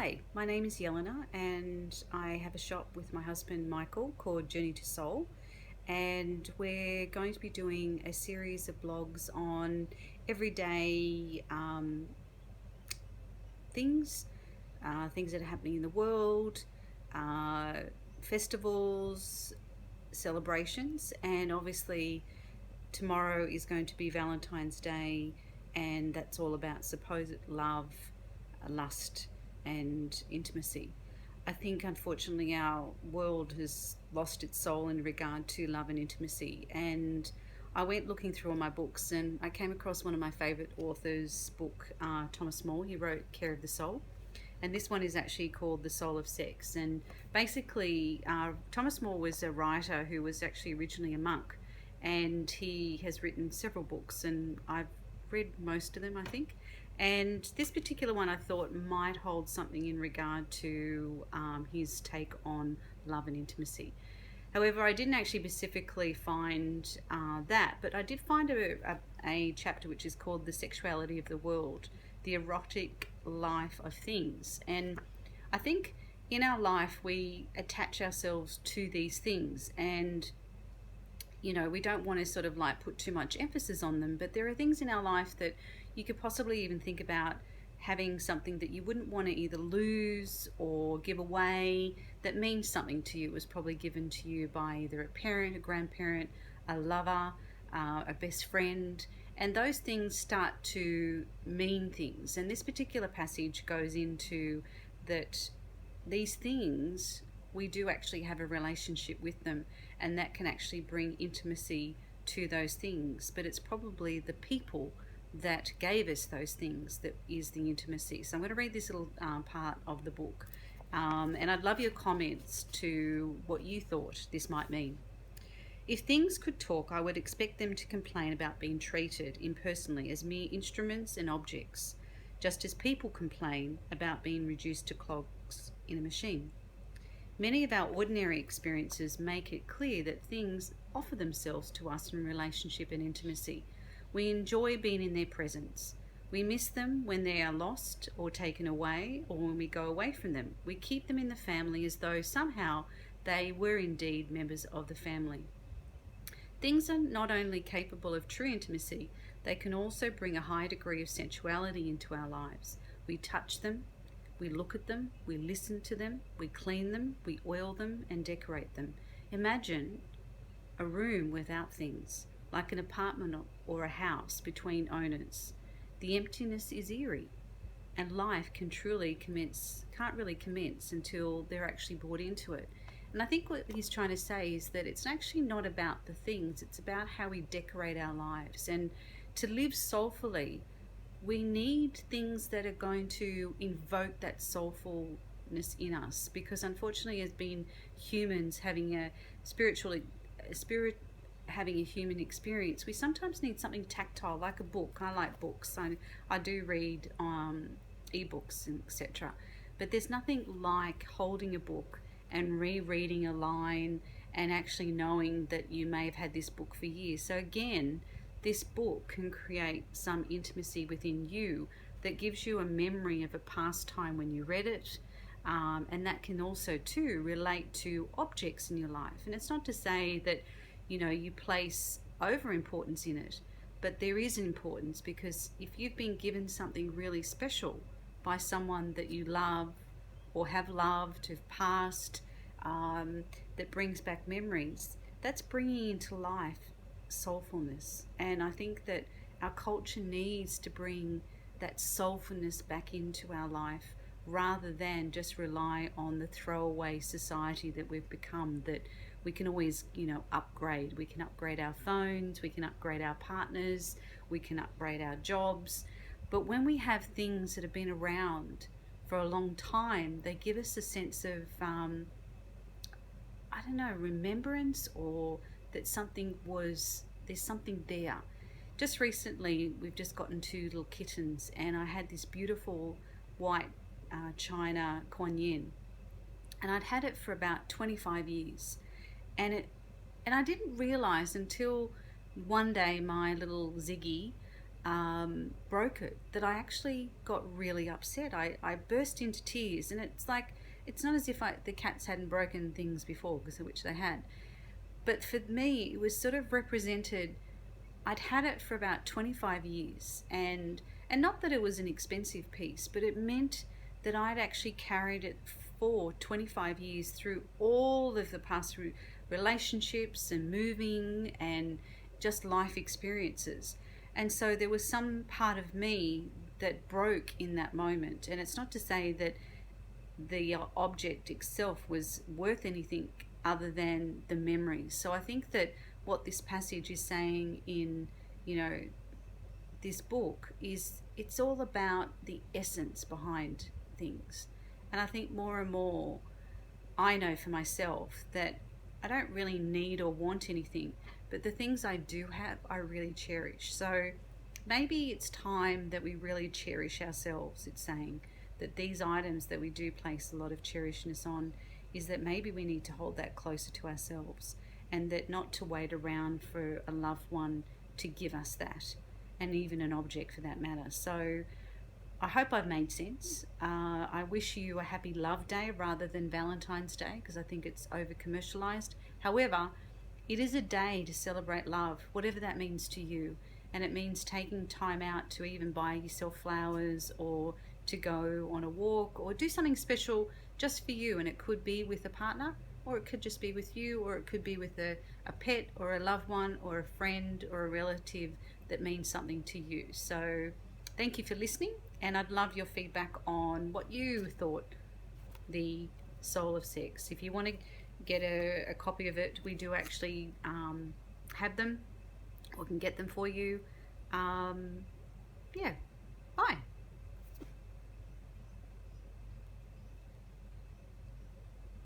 Hi, my name is Yelena, and I have a shop with my husband Michael called Journey to Soul. And we're going to be doing a series of blogs on everyday things, things that are happening in the world, uh, festivals, celebrations, and obviously tomorrow is going to be Valentine's Day, and that's all about supposed love, lust, and intimacy. I think unfortunately our world has lost its soul in regard to love and intimacy. And I went looking through all my books and I came across one of my favourite authors' book, Thomas More. He wrote Care of the Soul. And this one is actually called The Soul of Sex. And basically, Thomas More was a writer who was actually originally a monk. And he has written several books, and I've read most of them, I think. And this particular one I thought might hold something in regard to his take on love and intimacy. However, I didn't actually specifically find that, but I did find a chapter which is called The Sexuality of the World, the erotic life of things. And I think in our life we attach ourselves to these things, and we don't want to sort of like put too much emphasis on them, but there are things in our life that you could possibly even think about having something that you wouldn't want to either lose or give away that means something to you. It was probably given to you by either a parent, a grandparent, a lover, a best friend, and those things start to mean things. And this particular passage goes into that these things, we do actually have a relationship with them, and that can actually bring intimacy to those things. But it's probably the people that gave us those things that is the intimacy. So I'm going to read this little part of the book, and I'd love your comments to what you thought this might mean. If things could talk, I would expect them to complain about being treated impersonally as mere instruments and objects, just as people complain about being reduced to clogs in a machine. Many of our ordinary experiences make it clear that things offer themselves to us in relationship and intimacy. We enjoy being in their presence. We miss them when they are lost or taken away, or when we go away from them. We keep them in the family as though somehow they were indeed members of the family. Things are not only capable of true intimacy, they can also bring a high degree of sensuality into our lives. We touch them, we look at them, we listen to them, we clean them, we oil them and decorate them. Imagine a room without things, like an apartment or a house between owners. The emptiness is eerie, and life can't really commence until they're actually brought into it. And I think what he's trying to say is that it's actually not about the things, it's about how we decorate our lives. And to live soulfully, we need things that are going to invoke that soulfulness in us, because unfortunately, as being humans having a spirit having a human experience, we sometimes need something tactile, like a book. I like books. I do read ebooks and etc. But there's nothing like holding a book and rereading a line and actually knowing that you may have had this book for years. So again, this book can create some intimacy within you that gives you a memory of a past time when you read it. And that can also too relate to objects in your life. And it's not to say that you place over importance in it, but there is an importance, because if you've been given something really special by someone that you love or have loved, have passed, that brings back memories, that's bringing into life soulfulness. And I think that our culture needs to bring that soulfulness back into our life, rather than just rely on the throwaway society that we've become, that we can always upgrade. We can upgrade our phones, we can upgrade our partners, we can upgrade our jobs. But when we have things that have been around for a long time, they give us a sense of remembrance, or that there's something there. Just recently, we've just gotten two little kittens, and I had this beautiful white China Kuan Yin, and I'd had it for about 25 years, and I didn't realize until one day my little Ziggy broke it that I actually got really upset. I burst into tears, and it's like, it's not as if the cats hadn't broken things before, because of which they had. But for me, it was sort of represented. I'd had it for about 25 years, and not that it was an expensive piece, but it meant that I'd actually carried it for 25 years through all of the past relationships and moving and just life experiences. And so there was some part of me that broke in that moment. And it's not to say that the object itself was worth anything other than the memories. So I think that what this passage is saying in, you know, this book is, it's all about the essence behind things. And I think more and more I know for myself that I don't really need or want anything, but the things I do have, I really cherish. So maybe it's time that we really cherish ourselves. It's saying that these items that we do place a lot of cherishness on, is that maybe we need to hold that closer to ourselves, and that not to wait around for a loved one to give us that, and even an object for that matter. So I hope I've made sense. I wish you a happy Love Day rather than Valentine's Day, because I think it's over commercialized. However, it is a day to celebrate love, whatever that means to you. And it means taking time out to even buy yourself flowers, or to go on a walk, or do something special just for you. And it could be with a partner, or it could just be with you, or it could be with a pet or a loved one or a friend or a relative that means something to you. So thank you for listening, and I'd love your feedback on what you thought the Soul of Sex. If you want to get a copy of it, we do actually have them, or can get them for you. Yeah, bye.